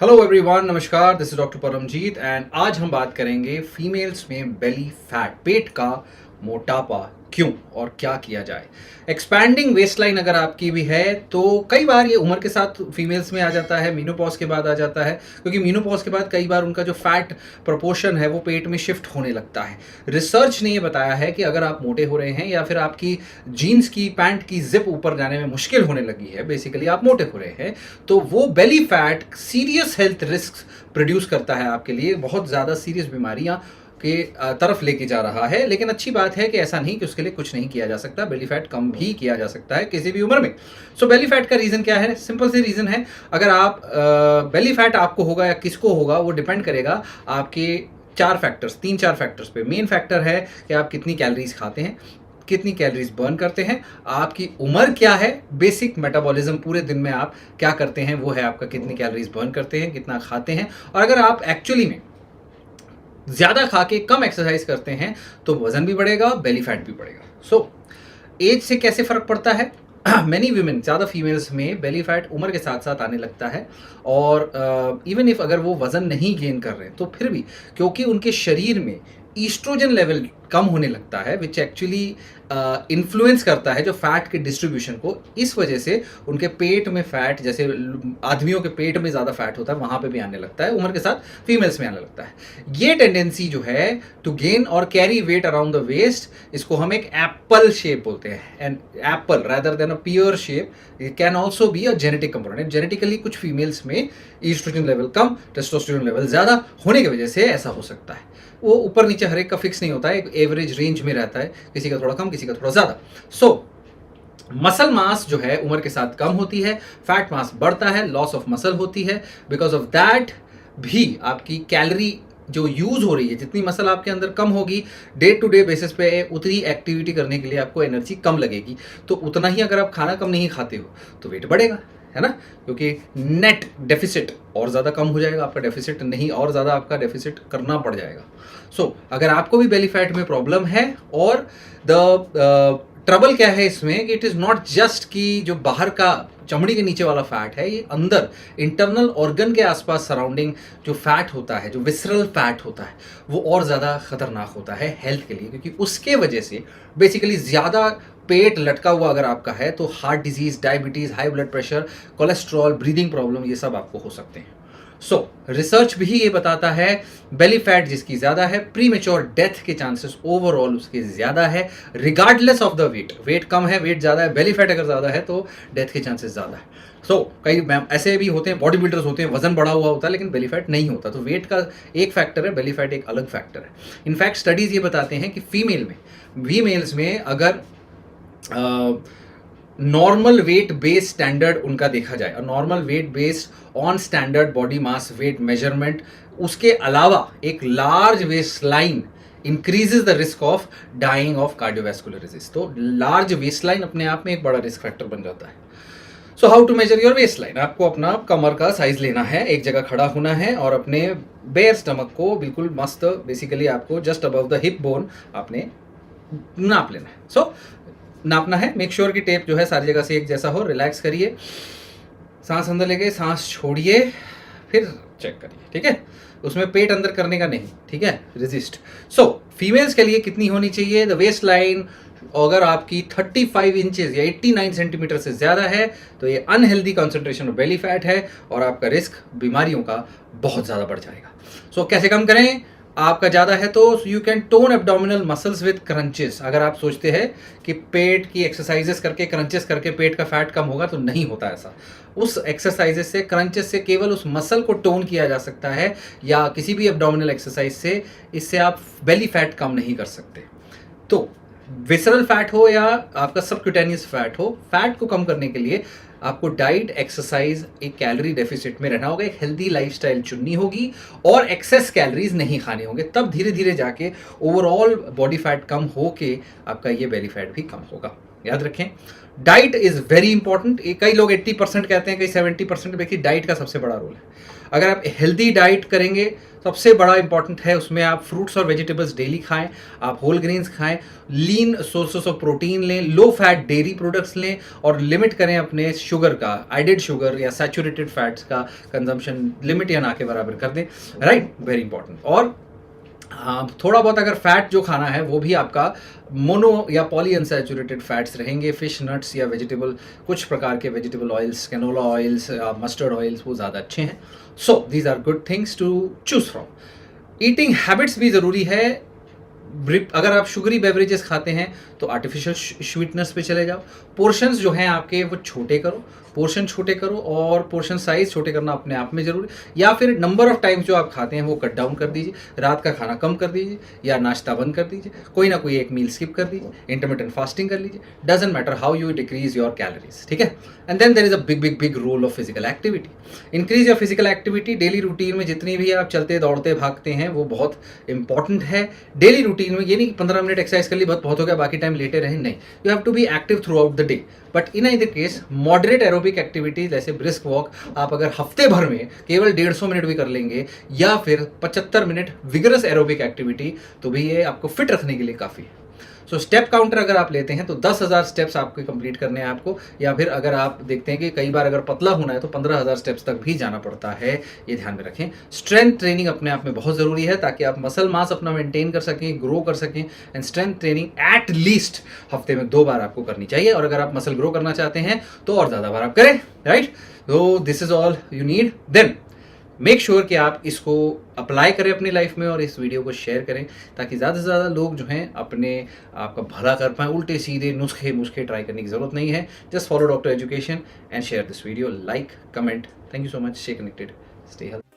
Hello everyone, नमस्कार। This is doctor Paramjit and आज हम बात करेंगे फीमेल्स में बेली फैट, पेट का मोटापा क्यों और क्या किया जाए। एक्सपैंडिंग वेस्ट लाइन अगर आपकी भी है तो कई बार ये उम्र के साथ फीमेल्स में आ जाता है, मीनोपॉज के बाद आ जाता है, क्योंकि मीनोपॉज के बाद कई बार उनका जो फैट प्रोपोर्शन है वो पेट में शिफ्ट होने लगता है। रिसर्च ने ये बताया है कि अगर आप मोटे हो रहे हैं या फिर आपकी जीन्स की पैंट की जिप ऊपर जाने में मुश्किल होने लगी है, बेसिकली आप मोटे हो रहे हैं, तो वो belly fat serious health risk produce करता है आपके लिए, बहुत ज़्यादा सीरियस बीमारियां के तरफ लेके जा रहा है। लेकिन अच्छी बात है कि ऐसा नहीं कि उसके लिए कुछ नहीं किया जा सकता, बेली फैट कम भी किया जा सकता है किसी भी उम्र में। सो बेली फैट का रीज़न क्या है? सिंपल सी रीज़न है, अगर आप बेली फैट आपको होगा या किसको होगा वो डिपेंड करेगा आपके तीन चार फैक्टर्स पे। मेन फैक्टर है कि आप कितनी कैलोरीज खाते हैं, कितनी कैलोरीज बर्न करते हैं, आपकी उम्र क्या है, बेसिक मेटाबॉलिज्म पूरे दिन में आप क्या करते हैं वो है आपका, कितनी कैलोरीज बर्न करते हैं, कितना खाते हैं। और अगर आप एक्चुअली में ज़्यादा खा के कम एक्सरसाइज करते हैं तो वजन भी बढ़ेगा, बेली फैट भी बढ़ेगा। सो एज से कैसे फ़र्क पड़ता है? मैनी वीमेन, ज़्यादा फीमेल्स में बेली फैट उम्र के साथ साथ आने लगता है। और इवन इफ अगर वो वज़न नहीं गेन कर रहे हैं तो फिर भी, क्योंकि उनके शरीर में ईस्ट्रोजन लेवल कम होने लगता है, विच एक्चुअली इन्फ्लुएंस करता है जो फैट के डिस्ट्रीब्यूशन को। इस वजह से उनके पेट में फैट, जैसे आदमियों के पेट में ज़्यादा फैट होता है वहाँ पे भी आने लगता है, उम्र के साथ फीमेल्स में आने लगता है। ये टेंडेंसी जो है टू गेन और carry weight around the waist, इसको हम एक एप्पल शेप बोलते हैं। And apple rather than a pear shape, it can also be a genetic component. Genetically कुछ फीमेल्स में ईस्ट्रोजन लेवल कम, टेस्टोस्टेरोन लेवल ज़्यादा होने की वजह से ऐसा हो सकता है। वो ऊपर नीचे हर एक का फिक्स नहीं होता है, एक एवरेज रेंज में रहता है, किसी का थोड़ा कम, किसी का थोड़ा ज़्यादा। सो मसल मास जो है उम्र के साथ कम होती है, फैट मास बढ़ता है, लॉस ऑफ मसल होती है। बिकॉज ऑफ दैट भी आपकी कैलोरी जो यूज़ हो रही है, जितनी मसल आपके अंदर कम होगी, डे टू डे बेसिस पे उतनी एक्टिविटी करने के लिए आपको एनर्जी कम लगेगी। तो उतना ही अगर आप खाना कम नहीं खाते हो तो वेट बढ़ेगा, है ना, क्योंकि नेट डेफिसिट और ज़्यादा कम हो जाएगा, आपका डेफिसिट नहीं और ज़्यादा आपका डेफिसिट करना पड़ जाएगा। सो अगर आपको भी बेली फैट में प्रॉब्लम है, और द ट्रबल क्या है इसमें कि इट इज़ नॉट जस्ट कि जो बाहर का चमड़ी के नीचे वाला फैट है, ये अंदर इंटरनल ऑर्गन के आसपास सराउंडिंग जो फैट होता है, जो विसरल फैट होता है, वो और ज़्यादा खतरनाक होता है हेल्थ के लिए, क्योंकि उसके वजह से बेसिकली ज़्यादा पेट लटका हुआ अगर आपका है तो heart disease, diabetes, high blood pressure, cholesterol, breathing problem, ये सब आपको हो सकते हैं। सो रिसर्च भी ये बताता है बेली फैट जिसकी ज़्यादा है, प्री मेच्योर डेथ के चांसेस ओवरऑल उसके ज़्यादा है, regardless of the weight. Weight कम है, वेट ज़्यादा है, बेली फैट अगर ज़्यादा है तो डेथ के चांसेस ज़्यादा है। सो कई ऐसे भी होते हैं, बॉडी बिल्डर्स होते हैं, वजन बढ़ा हुआ होता है लेकिन बेली फैट नहीं होता। तो वेट का एक फैक्टर है, बेली फैट एक अलग फैक्टर है। इनफैक्ट स्टडीज़ ये बताते हैं कि फीमेल्स में अगर नॉर्मल वेट बेस्ड स्टैंडर्ड उनका देखा जाए, और normal weight based on standard body mass weight measurement, उसके अलावा एक large waist line increases the risk of dying of cardiovascular disease. तो लार्ज वेस्ट लाइन अपने आप में एक बड़ा रिस्क फैक्टर बन जाता है। So how to measure your waist line? आपको अपना कमर का साइज लेना है, एक जगह खड़ा होना है और अपने बेयर स्टमक को बिल्कुल मस्त, बेसिकली आपको just above the hip bone आपने नाप लेना है। सो नापना है, मेक श्योर कि टेप जो है सारी जगह से एक जैसा हो। रिलैक्स करिए, सांस अंदर लेके सांस छोड़िए, फिर चेक करिए, ठीक है। उसमें पेट अंदर करने का नहीं, ठीक है, रेजिस्ट। सो फीमेल्स के लिए कितनी होनी चाहिए? द वेस्ट लाइन अगर आपकी 35 इंचेस या 89 सेंटीमीटर से ज़्यादा है तो ये unhealthy concentration of belly fat है और आपका रिस्क बीमारियों का बहुत ज़्यादा बढ़ जाएगा। सो कैसे कम करें? आपका ज़्यादा है तो you can tone abdominal muscles with crunches. अगर आप सोचते हैं कि पेट की एक्सरसाइजेस करके, क्रंचेस करके पेट का फैट कम होगा, तो नहीं होता ऐसा। उस एक्सरसाइजेस से, क्रंचेस से केवल उस मसल को टोन किया जा सकता है, या किसी भी एब्डोमिनल एक्सरसाइज से, इससे आप बेली फैट कम नहीं कर सकते। तो विसरल फैट हो या आपका सबक्यूटेनियस फैट हो, फैट को कम करने के लिए आपको डाइट, एक्सरसाइज, एक कैलोरी डेफिसिट में रहना होगा, एक हेल्दी लाइफस्टाइल चुननी होगी और एक्सेस कैलोरीज नहीं खाने होंगे। तब धीरे धीरे जाके ओवरऑल बॉडी फैट कम हो के आपका ये बेली फैट भी कम होगा। याद रखें, डाइट इज़ वेरी इंपॉर्टेंट। कई लोग 80% कहते हैं, कई 70%। देखिए, डाइट का सबसे बड़ा रोल है। अगर आप हेल्दी डाइट करेंगे सबसे बड़ा इंपॉर्टेंट है उसमें आप फ्रूट्स और वेजिटेबल्स डेली खाएं, आप होल ग्रेन्स खाएं, लीन सोर्सेस ऑफ प्रोटीन लें, लो फैट डेयरी प्रोडक्ट्स लें और लिमिट करें अपने शुगर का, एडेड शुगर या सैचुरेटेड फैट्स का कंजम्पशन लिमिट या ना के बराबर कर दें, राइट, वेरी इंपॉर्टेंट। और हाँ, थोड़ा बहुत अगर फैट जो खाना है वो भी आपका मोनो या पॉली अनसैचुरेटेड फैट्स रहेंगे, फिश, नट्स या वेजिटेबल, कुछ प्रकार के vegetable oils, canola oils, mustard oils, वो ज़्यादा अच्छे हैं। So these are good things to choose from. Eating habits भी ज़रूरी है। अगर आप शुगरी बेवरेजेस खाते हैं तो आर्टिफिशियल स्वीटनेस पे चले जाओ। पोर्शंस जो हैं आपके वो छोटे करो, पोर्शन छोटे करो, और पोर्शन साइज छोटे करना अपने आप में जरूरी, या फिर नंबर ऑफ टाइम्स जो आप खाते हैं वो कट डाउन कर दीजिए, रात का खाना कम कर दीजिए या नाश्ता बंद कर दीजिए, कोई ना कोई एक मील स्किप कर दीजिए, इंटरमिटेंट फास्टिंग कर लीजिए, doesn't matter how you decrease your calories, ठीक है। And then there is a big big big role of physical activity. Increase your physical activity. Daily routine में जितनी भी आप चलते दौड़ते भागते हैं वो बहुत इंपॉर्टेंट है। डेली रूटीन में ये नहीं कि 15 मिनट एक्सरसाइज कर ली बहुत हो गया बाकी टाइम लेटे रहे, नहीं, you have to be active throughout the day. But in either case moderate aerobic activity जैसे ब्रिस्क वॉक आप अगर हफ्ते भर में केवल 150 मिनट भी कर लेंगे, या फिर 75 मिनट विगरस एरोबिक एक्टिविटी, तो भी ये आपको फिट रखने के लिए काफ़ी है। सो स्टेप काउंटर अगर आप लेते हैं तो 10,000 स्टेप्स आपको कंप्लीट करने हैं आपको, या फिर अगर आप देखते हैं कि कई बार अगर पतला होना है तो 15,000 स्टेप्स तक भी जाना पड़ता है, ये ध्यान में रखें। स्ट्रेंथ ट्रेनिंग अपने आप में बहुत ज़रूरी है ताकि आप मसल मास अपना मेंटेन कर सकें, ग्रो कर सकें। And strength training at least हफ्ते में 2 बार आपको करनी चाहिए, और अगर आप मसल ग्रो करना चाहते हैं तो और ज़्यादा बार आप करें, राइट। तो this is all you need. Then make sure कि आप इसको अप्लाई करें अपनी लाइफ में और इस वीडियो को शेयर करें ताकि ज़्यादा से ज़्यादा लोग जो हैं अपने आपका भला कर पाएँ। उल्टे सीधे नुस्खे मुस्खे ट्राई करने की ज़रूरत नहीं है। Just follow doctor education and share this video, like, comment. Thank you so much. Stay connected, stay health.